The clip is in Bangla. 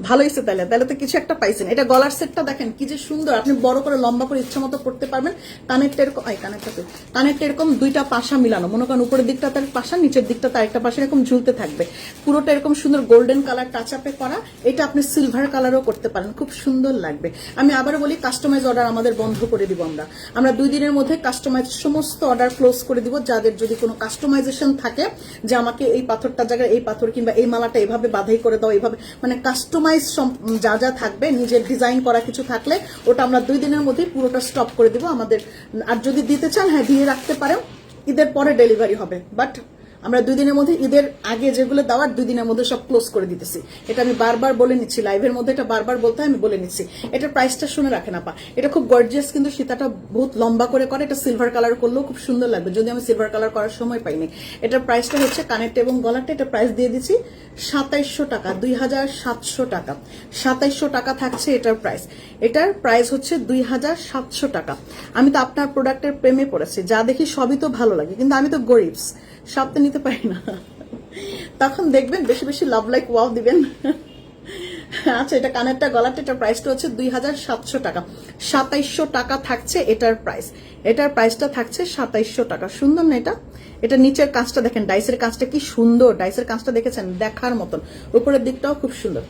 ভালো হয়েছে। তাহলে তাহলে তো কিছু একটা পাইছেন। এটা গলার সেটটা দেখেন কি যে সুন্দর, আপনি বড় করে লম্বা করে ইচ্ছা মতো পড়তে পারবেন। কানেরটা এরকম, কানেরটা এরকম দুইটা পাশা মিলানো, মনে করেন উপরের দিকটা তার পাশা, নিচের দিকটা তার একটা পাশা এরকম ঝুলতে থাকবে। পুরোটা এরকম সুন্দর গোল্ডেন কালার টাচ আপে করা। এটা আপনি সিলভার কালারও করতে পারেন, খুব সুন্দর লাগবে। আমি আবারও বলি, কাস্টমাইজ অর্ডার আমাদের বন্ধ করে দিব। আমরা 2 দিনের মধ্যে কাস্টমাইজ সমস্ত অর্ডার ক্লোজ করে দিব। যাদের যদি কোনো কাস্টমাইজেশন থাকে যে আমাকে এই পাথরটার জায়গায় এই পাথর কিংবা এই মালাটা এভাবে বাধাই করে দাও, এইভাবে মানে কাস্টমাইজ যা যা থাকবে, নিজের ডিজাইন করা কিছু থাকলে ওটা আমরা 2 দিনের মধ্যেই পুরোটা স্টপ করে দিব আমাদের। আর যদি দিতে চান, হ্যাঁ দিয়ে রাখতে পারেন, ঈদের পরে ডেলিভারি হবে। বাট আমরা 2 দিনের মধ্যে, ঈদের আগে যেগুলো দেওয়ার 2 দিনের মধ্যে সব ক্লোজ করে দিতেছি। এটা আমি বারবার বলে নিচ্ছি লাইভের মধ্যে, এটা বারবার বলতে আমি বলে নিচ্ছি। এটার প্রাইসটা শুনে রাখেন আপা। এটা খুব গর্জিয়াস, কিন্তু সীতাটা বহুত লম্বা করে করে। এটা সিলভার কালার করলেও খুব সুন্দর লাগবে, যদি আমি সিলভার কালার করার সময় পাইনি। এটার প্রাইসটা হচ্ছে কানেরটা এবং গলারটা, এটা প্রাইস দিয়ে দিচ্ছি 2700 টাকা, 2700 টাকা। 2700 টাকা থাকছে এটার প্রাইস। এটার প্রাইস হচ্ছে 2700 টাকা। আমি তো আপনার প্রোডাক্টের প্রেমে পড়েছি, যা দেখি সবই তো ভালো লাগে, কিন্তু আমি তো গরিবস, সব তো নিতে পারি না। তখন দেখবেন বেশি বেশি লাভ লাইক ওয়াও দিবেন। আচ্ছা, এটা কানেরটা গলারটা, এটার প্রাইসটা হচ্ছে 2700 টাকা। 2700 টাকা থাকছে এটার প্রাইস। এটার প্রাইসটা থাকছে 2700 টাকা। সুন্দর না এটা? এটা নিচের কাজটা দেখেন, ডাইসের কাজটা কি সুন্দর, ডাইসের কাজটা দেখেছেন, দেখার মতন। উপরের দিকটাও খুব সুন্দর।